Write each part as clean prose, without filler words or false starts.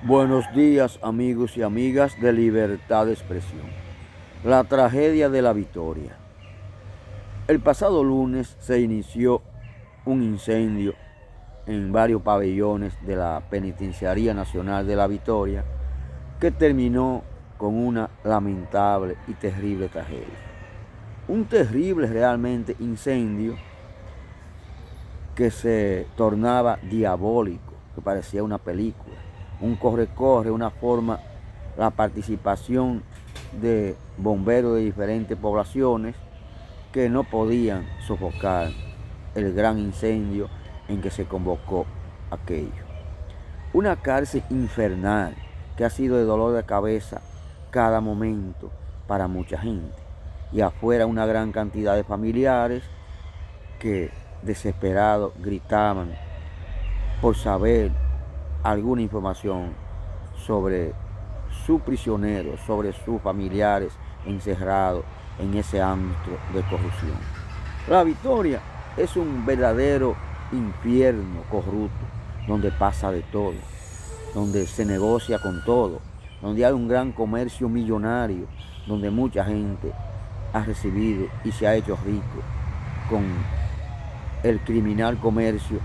Buenos días, amigos y amigas de Libertad de Expresión. La tragedia de La Victoria. El pasado lunes se inició un incendio en varios pabellones de la Penitenciaría Nacional de La Victoria que terminó con una lamentable y terrible tragedia. Un terrible realmente incendio que se tornaba diabólico, que parecía una película. Un corre-corre, una forma, la participación de bomberos de diferentes poblaciones que no podían sofocar el gran incendio en que se convocó aquello. Una cárcel infernal que ha sido de dolor de cabeza cada momento para mucha gente. Y afuera una gran cantidad de familiares que desesperados gritaban por saber alguna información sobre su prisionero, sobre sus familiares encerrados en ese ámbito de corrupción. La Victoria es un verdadero infierno corrupto, donde pasa de todo, donde se negocia con todo, donde hay un gran comercio millonario, donde mucha gente ha recibido y se ha hecho rico con el criminal comercio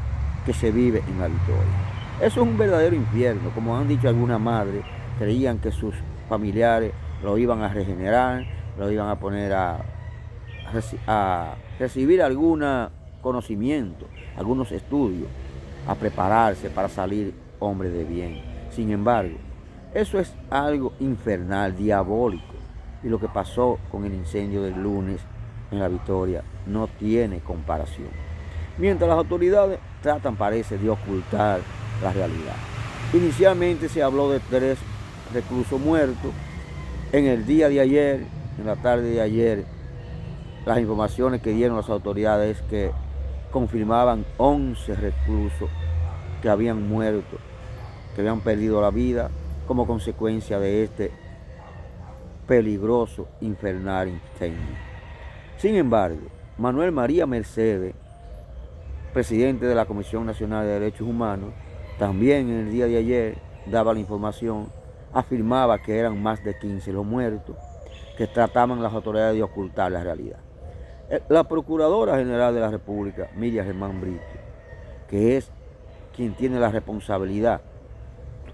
que se vive en La Victoria. Eso es un verdadero infierno. Como han dicho algunas madres, creían que sus familiares lo iban a regenerar, lo iban a poner a recibir algún conocimiento, algunos estudios, a prepararse para salir hombres de bien. Sin embargo, eso es algo infernal, diabólico. Y lo que pasó con el incendio del lunes en La Victoria no tiene comparación. Mientras las autoridades tratan, parece, de ocultar la realidad. Inicialmente se habló de 3 reclusos muertos. En el día de ayer, en la tarde de ayer, las informaciones que dieron las autoridades es que confirmaban 11 reclusos que habían muerto, que habían perdido la vida como consecuencia de este peligroso, infernal incendio. Sin embargo, Manuel María Mercedes, presidente de la Comisión Nacional de Derechos Humanos, también en el día de ayer daba la información, afirmaba que eran más de 15 los muertos, que trataban las autoridades de ocultar la realidad. La Procuradora General de la República, Miriam Germán Brito, que es quien tiene la responsabilidad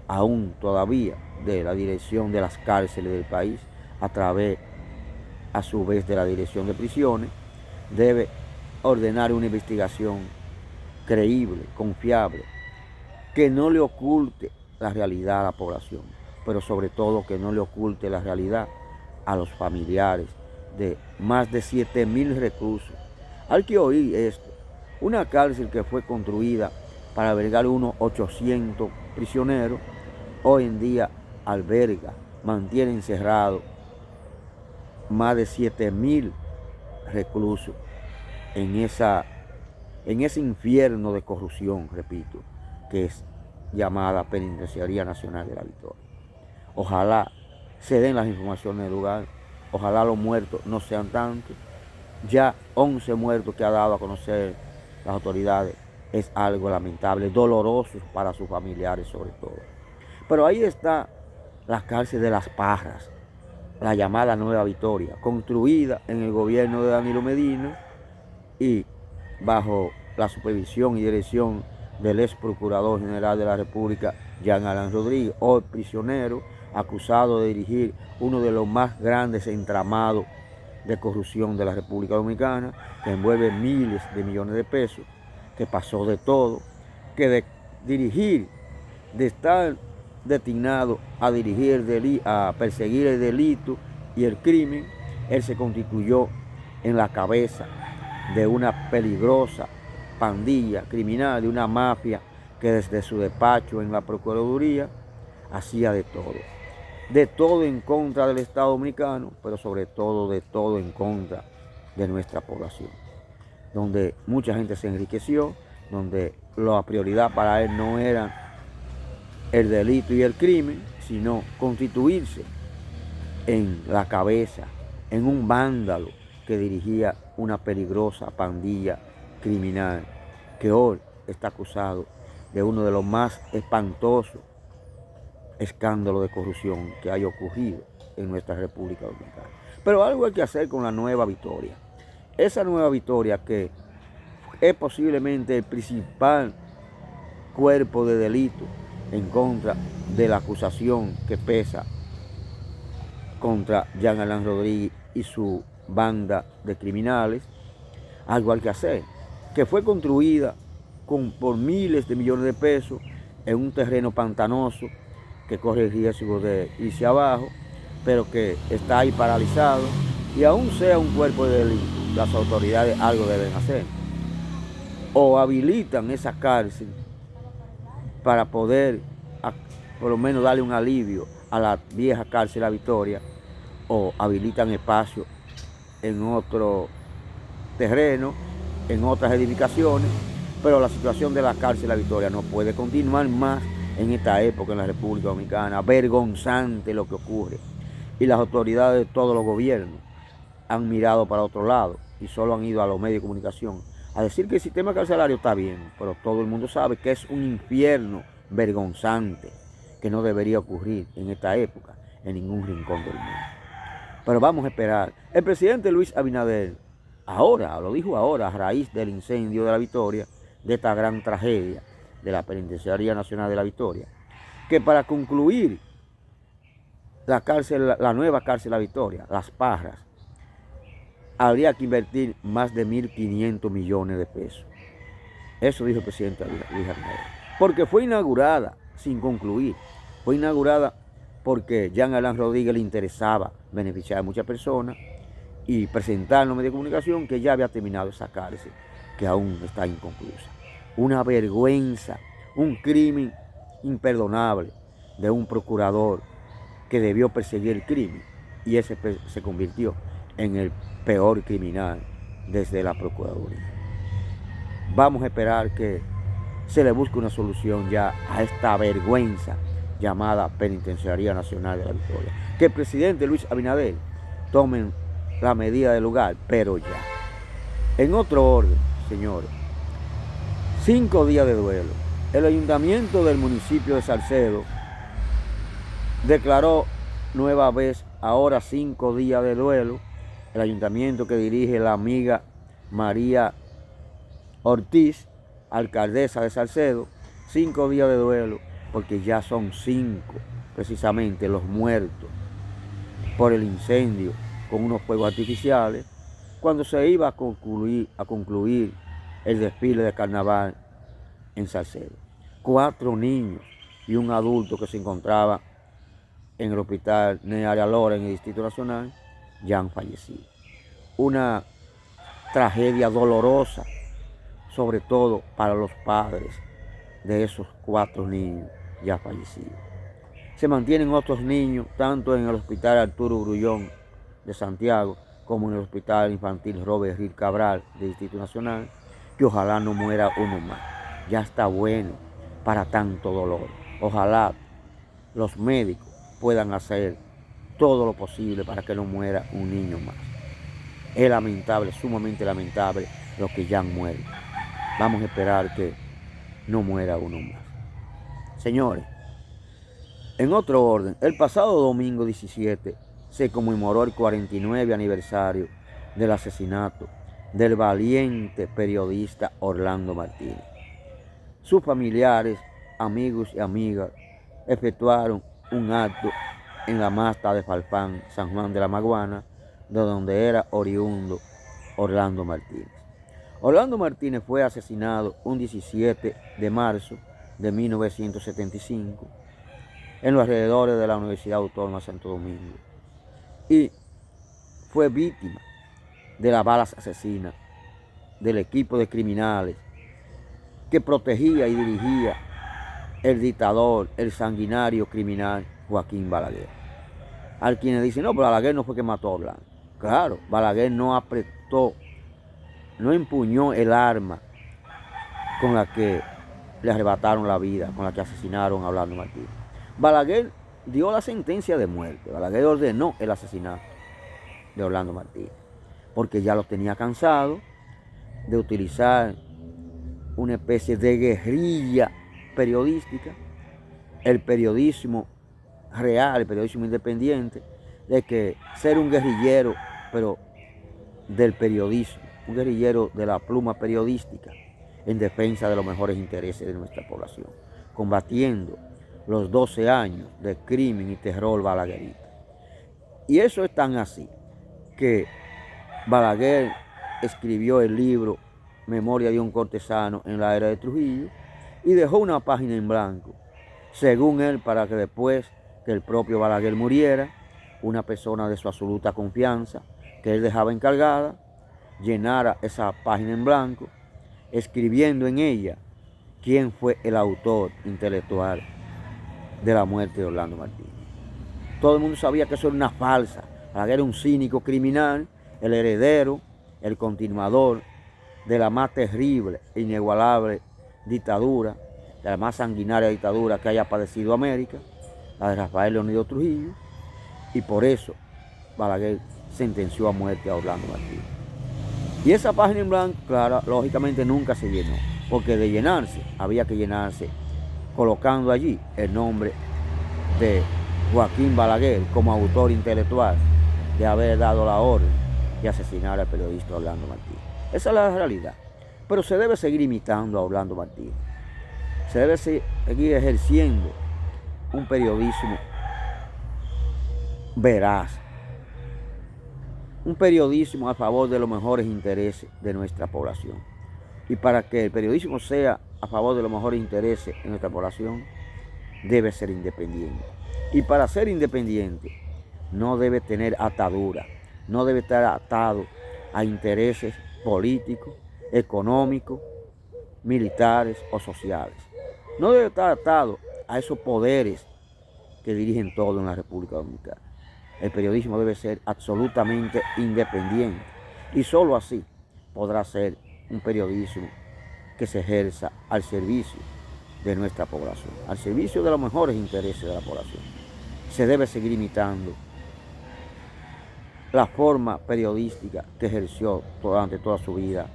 aún todavía de la dirección de las cárceles del país, a través, a su vez, de la dirección de prisiones, debe ordenar una investigación creíble, confiable, que no le oculte la realidad a la población, pero sobre todo que no le oculte la realidad a los familiares de más de 7.000 reclusos. Hay que oír esto. Una cárcel que fue construida para albergar unos 800 prisioneros, hoy en día alberga, mantiene encerrados más de 7.000 reclusos en ese infierno de corrupción, repito, que es llamada Penitenciaría Nacional de La Victoria. Ojalá se den las informaciones del lugar, ojalá los muertos no sean tantos. Ya 11 muertos que ha dado a conocer las autoridades es algo lamentable, doloroso para sus familiares sobre todo. Pero ahí está la cárcel de Las Parras, la llamada Nueva Victoria, construida en el gobierno de Danilo Medina y bajo la supervisión y dirección del ex procurador general de la República, Jean Alain Rodríguez, hoy prisionero, acusado de dirigir uno de los más grandes entramados de corrupción de la República Dominicana, que envuelve miles de millones de pesos, que pasó de todo, que de dirigir, de estar destinado a dirigir, a perseguir el delito y el crimen, él se constituyó en la cabeza de una peligrosa pandilla criminal, de una mafia que desde su despacho en la Procuraduría hacía de todo en contra del Estado Dominicano, pero sobre todo de todo en contra de nuestra población, donde mucha gente se enriqueció, donde la prioridad para él no era el delito y el crimen, sino constituirse en la cabeza, en un vándalo que dirigía una peligrosa pandilla criminal que hoy está acusado de uno de los más espantosos escándalo de corrupción que haya ocurrido en nuestra República Dominicana. Pero algo hay que hacer con la Nueva Victoria. Esa Nueva Victoria, que es posiblemente el principal cuerpo de delito en contra de la acusación que pesa contra Jean Alain Rodríguez y su banda de criminales, algo hay que hacer, que fue construida por miles de millones de pesos en un terreno pantanoso que corre el riesgo de irse abajo, pero que está ahí paralizado, y aún sea un cuerpo de delito, las autoridades algo deben hacer. O habilitan esa cárcel para poder por lo menos darle un alivio a la vieja cárcel La Victoria, o habilitan espacio en otro terreno, en otras edificaciones, pero la situación de la cárcel La Victoria no puede continuar más en esta época en la República Dominicana. Vergonzante lo que ocurre. Y las autoridades de todos los gobiernos han mirado para otro lado y solo han ido a los medios de comunicación a decir que el sistema carcelario está bien, pero todo el mundo sabe que es un infierno vergonzante que no debería ocurrir en esta época en ningún rincón del mundo. Pero vamos a esperar. El presidente Luis Abinader, ahora, lo dijo ahora, a raíz del incendio de La Victoria, de esta gran tragedia de la Penitenciaría Nacional de La Victoria, que para concluir la nueva cárcel La Victoria, Las Parras, habría que invertir más de 1.500 millones de pesos. Eso dijo el presidente Luis Abinader. Porque fue inaugurada sin concluir. Fue inaugurada porque Jean Alain Rodríguez le interesaba beneficiar a muchas personas y presentar en los medios de comunicación que ya había terminado esa cárcel, que aún está inconclusa. Una vergüenza, un crimen imperdonable de un procurador que debió perseguir el crimen, y ese se convirtió en el peor criminal desde la Procuraduría. Vamos a esperar que se le busque una solución ya a esta vergüenza llamada Penitenciaría Nacional de La Victoria. Que el presidente Luis Abinader tome la medida del lugar, pero ya. En otro orden, señores, 5 días de duelo. El ayuntamiento del municipio de Salcedo declaró nueva vez ahora 5 días de duelo. El ayuntamiento que dirige la amiga María Ortiz, alcaldesa de Salcedo, 5 días de duelo, porque ya son 5 precisamente los muertos por el incendio con unos fuegos artificiales, cuando se iba a concluir el desfile de carnaval en Salcedo. 4 niños y un adulto que se encontraba en el hospital Nearia Lora en el Distrito Nacional ya han fallecido. Una tragedia dolorosa, sobre todo para los padres de esos 4 niños ya fallecidos. Se mantienen otros niños tanto en el hospital Arturo Grullón de Santiago como en el hospital infantil Robert Gil Cabral del Distrito Nacional, que ojalá no muera uno más. Ya está bueno para tanto dolor. Ojalá los médicos puedan hacer todo lo posible para que no muera un niño más. Es lamentable, sumamente lamentable lo que ya han muerto. Vamos a esperar que no muera uno más. Señores, en otro orden, el pasado domingo 17 se conmemoró el 49 aniversario del asesinato del valiente periodista Orlando Martínez. Sus familiares, amigos y amigas efectuaron un acto en la Masta de Farfán, San Juan de la Maguana, de donde era oriundo Orlando Martínez. Orlando Martínez fue asesinado un 17 de marzo de 1975 en los alrededores de la Universidad Autónoma de Santo Domingo, y fue víctima de las balas asesinas del equipo de criminales que protegía y dirigía el dictador, el sanguinario criminal Joaquín Balaguer. Al quienes dicen, no, pero Balaguer no fue que mató a Orlando. Claro, Balaguer no apretó, no empuñó el arma con la que le arrebataron la vida, con la que asesinaron a Orlando Martínez. Balaguer dio la sentencia de muerte. Balaguer ordenó el asesinato de Orlando Martínez, porque ya lo tenía cansado de utilizar una especie de guerrilla periodística, el periodismo real, el periodismo independiente, de que ser un guerrillero, pero del periodismo, un guerrillero de la pluma periodística, en defensa de los mejores intereses de nuestra población, combatiendo los 12 años de crimen y terror balaguerista. Y eso es tan así que Balaguer escribió el libro Memoria de un cortesano en la era de Trujillo y dejó una página en blanco, según él, para que después que el propio Balaguer muriera, una persona de su absoluta confianza, que él dejaba encargada, llenara esa página en blanco, escribiendo en ella quién fue el autor intelectual de la muerte de Orlando Martínez. Todo el mundo sabía que eso era una farsa. Balaguer era un cínico criminal, el heredero, el continuador de la más terrible e inigualable dictadura, de la más sanguinaria dictadura que haya padecido América, la de Rafael Leónidas Trujillo, y por eso Balaguer sentenció a muerte a Orlando Martínez. Y esa página en blanco, claro, lógicamente nunca se llenó, porque de llenarse, había que llenarse colocando allí el nombre de Joaquín Balaguer como autor intelectual de haber dado la orden de asesinar al periodista Orlando Martínez. Esa es la realidad. Pero se debe seguir imitando a Orlando Martínez. Se debe seguir ejerciendo un periodismo veraz, un periodismo a favor de los mejores intereses de nuestra población. Y para que el periodismo sea a favor de los mejores intereses de nuestra población, debe ser independiente. Y para ser independiente, no debe tener atadura, no debe estar atado a intereses políticos, económicos, militares o sociales. No debe estar atado a esos poderes que dirigen todo en la República Dominicana. El periodismo debe ser absolutamente independiente y solo así podrá ser un periodismo que se ejerza al servicio de nuestra población, al servicio de los mejores intereses de la población. Se debe seguir imitando la forma periodística que ejerció durante toda su vida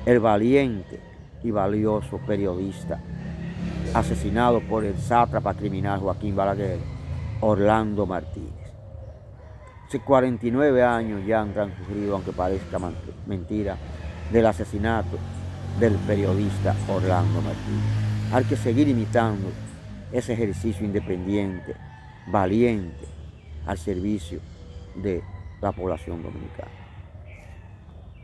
el valiente y valioso periodista asesinado por el sátrapa criminal Joaquín Balaguer, Orlando Martínez. Hace 49 años ya han transcurrido, aunque parezca mentira, del asesinato del periodista Orlando Martínez. Hay que seguir imitando ese ejercicio independiente, valiente, al servicio de la población dominicana.